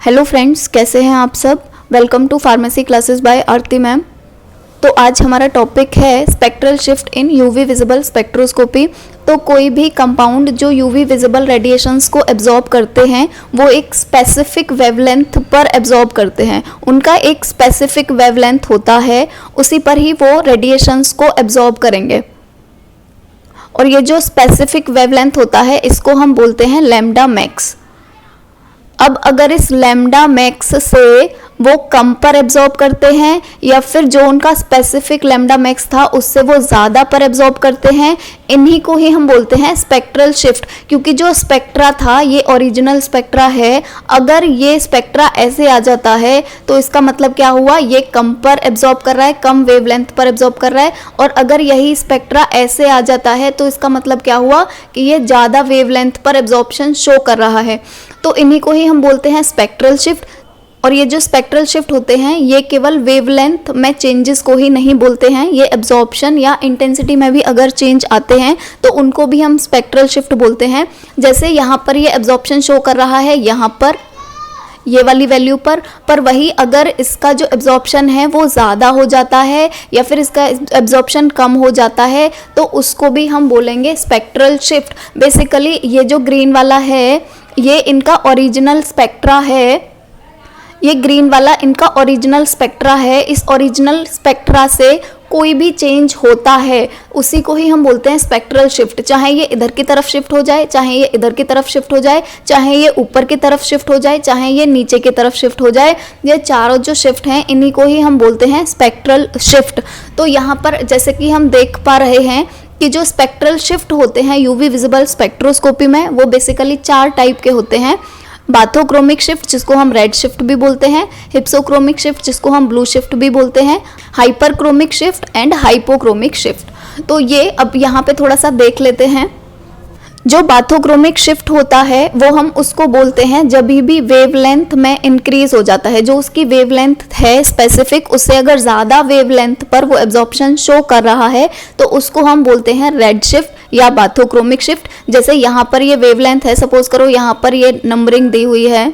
Hello friends, कैसे हैं आप सब। Welcome to pharmacy classes by Aarti ma'am. तो आज हमारा टॉपिक है spectral shift in UV visible spectroscopy. तो कोई भी कंपाउंड जो यूवी विजिबल रेडिएशंस को एब्जॉर्ब करते हैं वो एक स्पेसिफिक वेवलेंथ पर एब्जॉर्ब करते हैं। उनका एक स्पेसिफिक वेवलेंथ होता है, उसी पर ही वो रेडिएशंस को एब्जॉर्ब करेंगे। और ये जो स्पेसिफिक वेवलेंथ होता है इसको हम बोलते हैं लैम्डा मैक्स। अब अगर इस लैम्डा मैक्स से वो कम पर एब्जॉर्ब करते हैं या फिर जो उनका स्पेसिफिक लैम्डा मैक्स था उससे वो ज़्यादा पर एब्जॉर्ब करते हैं, इन्हीं को ही हम बोलते हैं स्पेक्ट्रल शिफ्ट। क्योंकि जो स्पेक्ट्रा था ये ओरिजिनल स्पेक्ट्रा है, अगर ये स्पेक्ट्रा ऐसे आ जाता है तो इसका मतलब क्या हुआ, ये कम पर एब्जॉर्ब कर रहा है, कम वेवलेंथ पर एब्जॉर्ब कर रहा है। और अगर यही स्पेक्ट्रा ऐसे आ जाता है तो इसका मतलब क्या हुआ कि ये ज़्यादा वेवलेंथ पर एब्जॉर्प्शन शो कर रहा है। तो इन्हीं को ही हम बोलते हैं स्पेक्ट्रल शिफ्ट। और ये जो स्पेक्ट्रल शिफ्ट होते हैं ये केवल वेवलेंथ में चेंजेस को ही नहीं बोलते हैं, ये एब्जॉर्प्शन या इंटेंसिटी में भी अगर चेंज आते हैं तो उनको भी हम स्पेक्ट्रल शिफ्ट बोलते हैं। जैसे यहाँ पर ये एब्जॉर्प्शन शो कर रहा है यहाँ पर ये वाली वैल्यू पर वही अगर इसका जो एब्जॉर्प्शन है वो ज़्यादा हो जाता है या फिर इसका एब्जॉर्प्शन कम हो जाता है तो उसको भी हम बोलेंगे स्पेक्ट्रल शिफ्ट। बेसिकली ये जो ग्रीन वाला है ये इनका ओरिजिनल स्पेक्ट्रा है, ये ग्रीन वाला इनका ओरिजिनल स्पेक्ट्रा है। इस ओरिजिनल स्पेक्ट्रा से कोई भी चेंज होता है उसी को ही हम बोलते हैं स्पेक्ट्रल शिफ्ट। चाहे ये इधर की तरफ शिफ्ट हो जाए, चाहे ये इधर की तरफ शिफ्ट हो जाए, चाहे ये ऊपर की तरफ शिफ्ट हो जाए, चाहे ये नीचे की तरफ शिफ्ट हो जाए, ये चारों जो शिफ्ट हैं इन्हीं को ही हम बोलते हैं स्पेक्ट्रल शिफ्ट। तो यहाँ पर जैसे कि हम देख पा रहे हैं कि जो स्पेक्ट्रल शिफ्ट होते हैं यूवी विजिबल स्पेक्ट्रोस्कोपी में वो बेसिकली 4 टाइप के होते हैं। बाथोक्रोमिक शिफ्ट जिसको हम रेड शिफ्ट भी बोलते हैं, हिप्सोक्रोमिक शिफ्ट जिसको हम ब्लू शिफ्ट भी बोलते हैं, hyperchromic shift and hypochromic shift. तो ये अब यहाँ पे थोड़ा सा देख लेते हैं। जो बाथोक्रोमिक शिफ्ट होता है वो हम उसको बोलते हैं जब भी वेवलेंथ में इंक्रीज हो जाता है, जो उसकी वेवलेंथ है स्पेसिफिक उससे अगर ज़्यादा वेवलेंथ पर वो एब्जॉर्प्शन शो कर रहा है तो उसको हम बोलते हैं रेड शिफ्ट या बाथोक्रोमिक शिफ्ट। जैसे यहाँ पर ये वेवलेंथ है, सपोज करो यहाँ पर ये नंबरिंग दी हुई है,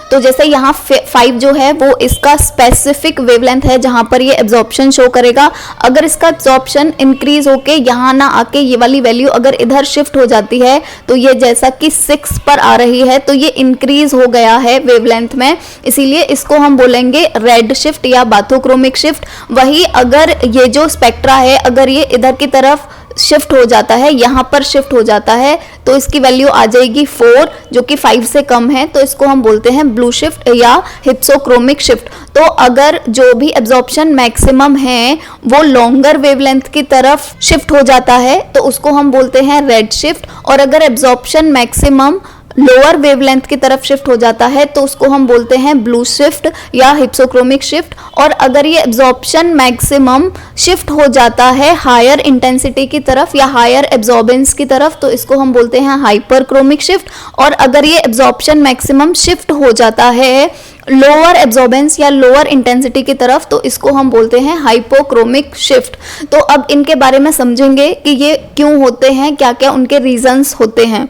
तो जैसे यहाँ 5 जो है वो इसका स्पेसिफिक वेवलेंथ है जहाँ पर ये एब्जॉर्प्शन शो करेगा। अगर इसका एब्जॉर्प्शन इंक्रीज होके यहाँ ना आके ये वाली वैल्यू अगर इधर शिफ्ट हो जाती है तो ये जैसा कि 6 पर आ रही है तो ये इंक्रीज हो गया है वेवलेंथ में, इसीलिए इसको हम बोलेंगे रेड शिफ्ट या बाथोक्रोमिक शिफ्ट। वही अगर ये जो स्पेक्ट्रा है अगर ये इधर की तरफ शिफ्ट हो जाता है, यहाँ पर शिफ्ट हो जाता है तो इसकी वैल्यू आ जाएगी 4 जो कि 5 से कम है, तो इसको हम बोलते हैं ब्लू शिफ्ट या हिप्सोक्रोमिक शिफ्ट। तो अगर जो भी एब्जॉर्प्शन मैक्सिमम है वो लॉन्गर वेवलेंथ की तरफ शिफ्ट हो जाता है तो उसको हम बोलते हैं रेड शिफ्ट। और अगर एब्जॉर्प्शन मैक्सिमम लोअर वेवलेंथ की तरफ शिफ्ट हो जाता है तो उसको हम बोलते हैं ब्लू शिफ्ट या हिप्सोक्रोमिक शिफ्ट। और अगर ये एब्जॉर्प्शन मैक्सिमम शिफ्ट हो जाता है हायर इंटेंसिटी की तरफ या हायर एब्जॉर्बेंस की तरफ तो इसको हम बोलते हैं हाइपरक्रोमिक शिफ्ट। और अगर ये एब्जॉर्प्शन मैक्सिमम शिफ्ट हो जाता है लोअर एब्जॉर्बेंस या लोअर इंटेंसिटी की तरफ तो इसको हम बोलते हैं हाइपोक्रोमिक शिफ्ट। तो अब इनके बारे में समझेंगे कि ये क्यों होते हैं, क्या क्या उनके रीजंस होते हैं।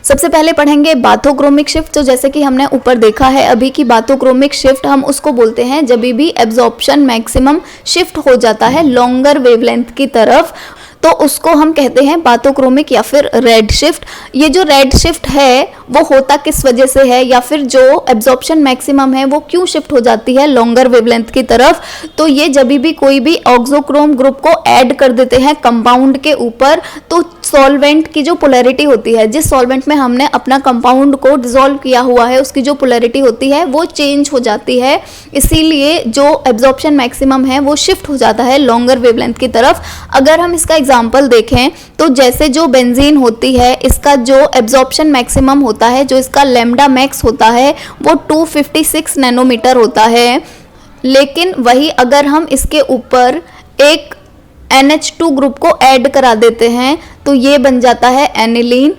सबसे पहले पढ़ेंगे बाथोक्रोमिक शिफ्ट। तो जैसे कि हमने ऊपर देखा है अभी कि बाथोक्रोमिक शिफ्ट हम उसको बोलते हैं जब भी एब्जॉर्प्शन मैक्सिमम शिफ्ट हो जाता है लॉन्गर वेवलेंथ की तरफ तो उसको हम कहते हैं बाथोक्रोमिक या फिर रेड शिफ्ट। ये जो रेड शिफ्ट है वो होता किस वजह से है या फिर जो एब्जॉर्प्शन मैक्सिमम है वो क्यों शिफ्ट हो जाती है लॉन्गर वेवलेंथ की तरफ, तो ये जब भी कोई भी ऑक्सोक्रोम ग्रुप को ऐड कर देते हैं कंपाउंड के ऊपर तो सॉल्वेंट की जो पोलैरिटी होती है, जिस सॉल्वेंट में हमने अपना कंपाउंड को डिसॉल्व किया हुआ है उसकी जो पोलैरिटी होती है वो चेंज हो जाती है, इसीलिए जो एब्जॉर्प्शन मैक्सिमम है वो शिफ्ट हो जाता है लॉन्गर वेवलेंथ की तरफ। अगर हम इसका एग्जाम्पल देखें तो जैसे जो बेंजीन होती है इसका जो एब्जॉर्प्शन मैक्सिमम होता है, जो इसका लैम्डा मैक्स होता है वो 256 नैनोमीटर होता है, लेकिन वही अगर हम इसके ऊपर एक NH2 ग्रुप को ऐड करा देते हैं तो ये बन जाता है एनिलीन।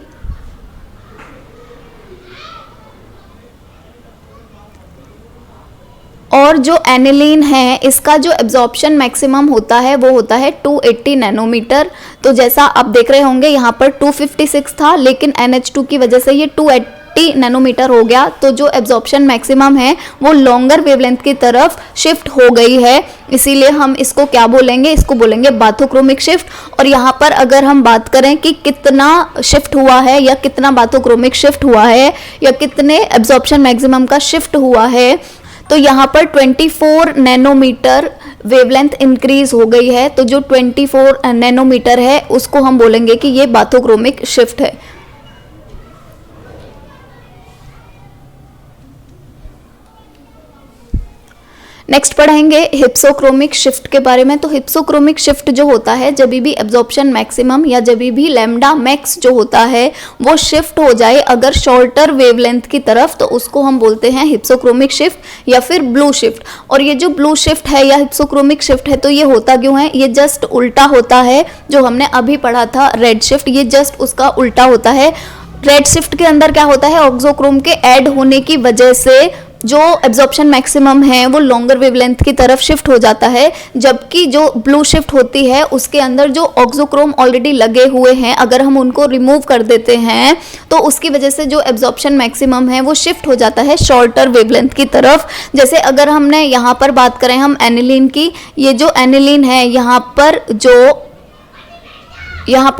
और जो एनिलीन है इसका जो एब्जॉर्प्शन मैक्सिमम होता है वो होता है 280 नैनोमीटर। तो जैसा आप देख रहे होंगे यहाँ पर 256 था, लेकिन NH2 की वजह से ये 280 नैनोमीटर हो गया। तो जो एब्जॉर्प्शन मैक्सिमम है वो लॉन्गर वेवलेंथ की तरफ शिफ्ट हो गई है, इसीलिए हम इसको क्या बोलेंगे, इसको बोलेंगे बाथोक्रोमिक शिफ्ट। और यहाँ पर अगर हम बात करें कि कितना शिफ्ट हुआ है या कितना बाथोक्रोमिक शिफ्ट हुआ है या कितने एब्जॉर्प्शन मैक्सिमम का शिफ्ट हुआ है, तो यहाँ पर 24 नैनोमीटर वेवलेंथ इंक्रीज हो गई है। तो जो 24 नैनोमीटर है उसको हम बोलेंगे कि ये बाथोक्रोमिक शिफ्ट है। नेक्स्ट पढ़ेंगे हिप्सोक्रोमिक शिफ्ट के बारे में। तो हिप्सोक्रोमिक शिफ्ट जो होता है, जब भी एब्जॉर्प्शन मैक्सिमम या जब भी लैम्डा मैक्स जो होता है वो शिफ्ट हो जाए अगर शॉर्टर वेवलेंथ की तरफ, तो उसको हम बोलते हैं हिप्सोक्रोमिक शिफ्ट या फिर ब्लू शिफ्ट। और ये जो ब्लू शिफ्ट है या हिप्सोक्रोमिक शिफ्ट है, तो ये होता क्यों है, ये जस्ट उल्टा होता है। जो हमने अभी पढ़ा था रेड शिफ्ट, ये जस्ट उसका उल्टा होता है। रेड शिफ्ट के अंदर क्या होता है, ऑक्सोक्रोम के ऐड होने की वजह से जो एब्जॉर्प्शन मैक्सिमम है वो लॉन्गर वेवलेंथ की तरफ शिफ्ट हो जाता है, जबकि जो ब्लू शिफ्ट होती है उसके अंदर जो ऑक्सोक्रोम ऑलरेडी लगे हुए हैं अगर हम उनको रिमूव कर देते हैं तो उसकी वजह से जो एब्जॉर्प्शन मैक्सिमम है वो शिफ्ट हो जाता है शॉर्टर वेवलेंथ की तरफ। जैसे अगर हमने यहाँ पर बात करें हम एनिलीन की, ये जो एनिलीन है यहाँ पर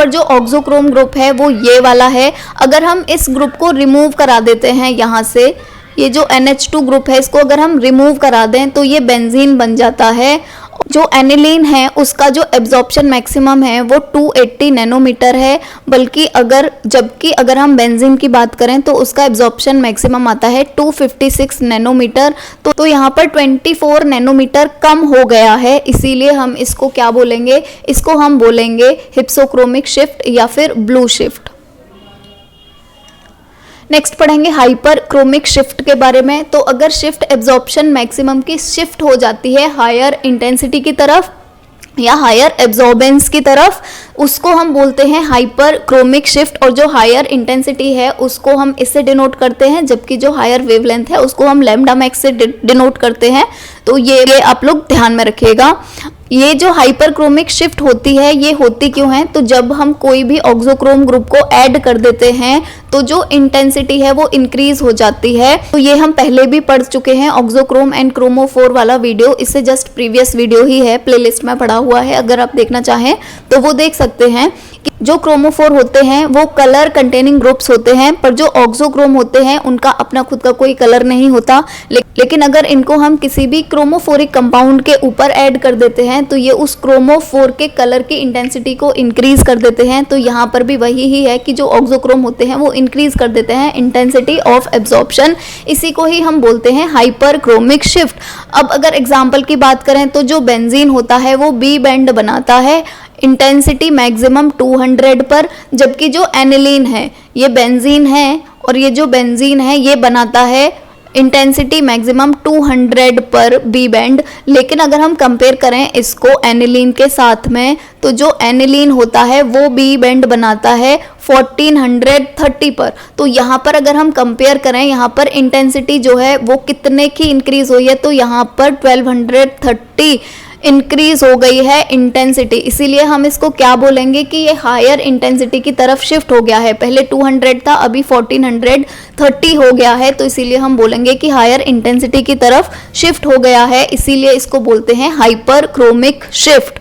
जो ऑक्सोक्रोम ग्रुप है वो ये वाला है। अगर हम इस ग्रुप को रिमूव करा देते हैं यहाँ से, ये जो NH2 ग्रुप है इसको अगर हम रिमूव करा दें तो ये बेंजीन बन जाता है। जो एनिलीन है उसका जो एब्जॉर्प्शन मैक्सिमम है वो 280 नैनोमीटर है, जबकि अगर हम बेंजीन की बात करें तो उसका एब्जॉर्प्शन मैक्सिमम आता है 256 नैनोमीटर। तो यहाँ पर 24 नैनोमीटर कम हो गया है, इसीलिए हम इसको क्या बोलेंगे, इसको हम बोलेंगे हिप्सोक्रोमिक शिफ्ट या फिर ब्लू शिफ्ट। नेक्स्ट पढ़ेंगे हाइपर क्रोमिक शिफ्ट के बारे में। तो अगर शिफ्ट एब्जॉर्प्शन मैक्सिमम की शिफ्ट हो जाती है हायर इंटेंसिटी की तरफ या हायर एब्जॉर्बेंस की तरफ, उसको हम बोलते हैं हाइपर क्रोमिक शिफ्ट। और जो हायर इंटेंसिटी है उसको हम इससे डिनोट करते हैं, जबकि जो हायर वेवलेंथ है उसको हम लैम्डा मैक्स से डिनोट करते हैं। तो ये आप लोग ध्यान में रखिएगा। ये जो हाइपर क्रोमिक शिफ्ट होती है ये होती क्यों है, तो जब हम कोई भी ऑक्सोक्रोम ग्रुप को ऐड कर देते हैं तो जो इंटेंसिटी है वो इंक्रीज हो जाती है। तो ये हम पहले भी पढ़ चुके हैं, ऑक्सोक्रोम एंड क्रोमोफोर वाला वीडियो, इससे जस्ट प्रीवियस वीडियो ही है, प्लेलिस्ट में पड़ा हुआ है, अगर आप देखना चाहें तो वो देख सकते हैं। कि जो क्रोमोफोर होते हैं वो कलर कंटेनिंग ग्रुप्स होते हैं, पर जो ऑक्सोक्रोम होते हैं उनका अपना खुद का कोई कलर नहीं होता। लेकिन अगर इनको हम किसी भी क्रोमोफोरिक कंपाउंड के ऊपर ऐड कर देते हैं तो ये उस क्रोमोफोर के कलर की इंटेंसिटी को इंक्रीज कर देते हैं। तो यहाँ पर भी वही ही है कि जो ऑक्सोक्रोम होते हैं वो इंक्रीज कर देते हैं इंटेंसिटी ऑफ एब्जॉर्प्शन, इसी को ही हम बोलते हैं हाइपर क्रोमिक शिफ्ट। अब अगर एग्जाम्पल की बात करें तो जो बेंजीन होता है वो बी बैंड बनाता है इंटेंसिटी मैक्सिमम 200 पर, जबकि जो एनिलीन है ये बेंजीन है और ये जो बेंजीन है ये बनाता है इंटेंसिटी मैक्सिमम 200 पर बी बैंड। लेकिन अगर हम कंपेयर करें इसको एनिलीन के साथ में, तो जो एनिलीन होता है वो बी बैंड बनाता है 1430 पर। तो यहाँ पर अगर हम कंपेयर करें, यहाँ पर इंटेंसिटी जो है वो कितने की इंक्रीज हुई है, तो यहाँ पर 1230 इंक्रीज हो गई है इंटेंसिटी, इसीलिए हम इसको क्या बोलेंगे कि ये हायर इंटेंसिटी की तरफ शिफ्ट हो गया है। पहले 200 था, अभी 1430 हो गया है, तो इसीलिए हम बोलेंगे कि हायर इंटेंसिटी की तरफ शिफ्ट हो गया है, इसीलिए इसको बोलते हैं हाइपर क्रोमिक शिफ्ट।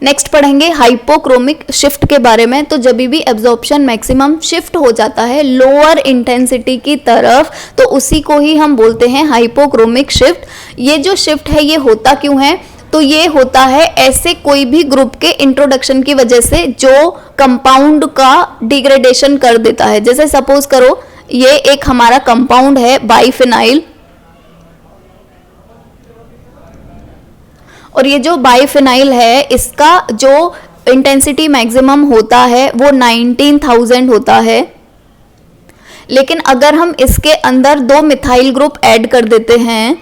नेक्स्ट पढ़ेंगे हाइपोक्रोमिक शिफ्ट के बारे में। तो जब भी एब्जॉर्प्शन मैक्सिमम शिफ्ट हो जाता है लोअर इंटेंसिटी की तरफ, तो उसी को ही हम बोलते हैं हाइपोक्रोमिक शिफ्ट। ये जो शिफ्ट है ये होता क्यों है, तो ये होता है ऐसे कोई भी ग्रुप के इंट्रोडक्शन की वजह से जो कंपाउंड का डिग्रेडेशन कर देता है। जैसे सपोज करो ये एक हमारा कंपाउंड है बाइफिनाइल, और ये जो बाइफिनाइल है इसका जो इंटेंसिटी मैक्सिमम होता है वो 19,000 होता है। लेकिन अगर हम इसके अंदर 2 मिथाइल ग्रुप ऐड कर देते हैं,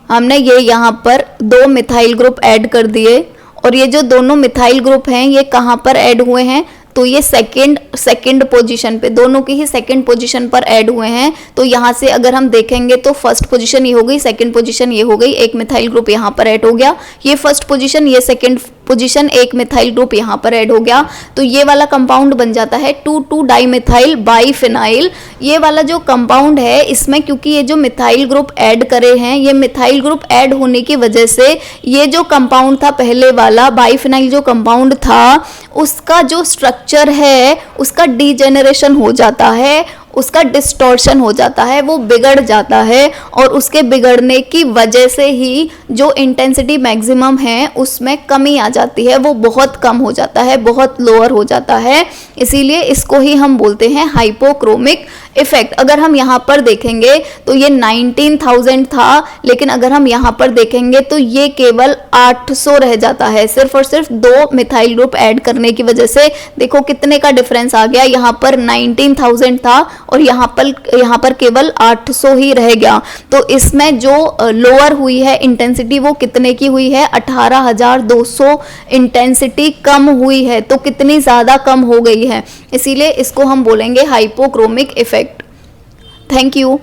हमने ये यहाँ पर 2 मिथाइल ग्रुप ऐड कर दिए, और ये जो दोनों मिथाइल ग्रुप हैं ये कहाँ पर ऐड हुए हैं, तो ये सेकंड पोजीशन पे, दोनों की ही सेकंड पोजीशन पर ऐड हुए हैं। तो यहाँ से अगर हम देखेंगे तो फर्स्ट पोजीशन ये हो गई, सेकंड पोजीशन ये हो गई, एक मिथाइल ग्रुप यहाँ पर ऐड हो गया। ये फर्स्ट पोजीशन, ये सेकंड पोजीशन, एक मिथाइल ग्रुप यहाँ पर ऐड हो गया। तो ये वाला कंपाउंड बन जाता है 2,2 डाइमिथाइल बाइफिनाइल। ये वाला जो कंपाउंड है इसमें क्योंकि ये जो मिथाइल ग्रुप ऐड करे हैं, ये मिथाइल ग्रुप ऐड होने की वजह से ये जो कंपाउंड था पहले वाला बाइफिनाइल जो कंपाउंड था, उसका जो स्ट्रक्चर है उसका डीजेनरेशन हो जाता है, उसका डिस्टॉर्शन हो जाता है, वो बिगड़ जाता है। और उसके बिगड़ने की वजह से ही जो इंटेंसिटी मैक्सिमम है उसमें कमी आ जाती है, वो बहुत कम हो जाता है, बहुत लोअर हो जाता है। इसीलिए इसको ही हम बोलते हैं हाइपोक्रोमिक इफेक्ट। अगर हम यहाँ पर देखेंगे तो ये 19,000 था, लेकिन अगर हम यहाँ पर देखेंगे तो ये केवल 800 रह जाता है, सिर्फ और सिर्फ 2 मिथाइल ग्रुप ऐड करने की वजह से। देखो कितने का डिफरेंस आ गया, यहाँ पर 19,000 था और यहाँ पर केवल 800 ही रह गया। तो इसमें जो लोअर हुई है इंटेंसिटी वो कितने की हुई है, 18,200 इंटेंसिटी कम हुई है। तो कितनी ज़्यादा कम हो गई है, इसीलिए इसको हम बोलेंगे हाइपोक्रोमिक इफेक्ट। Thank you.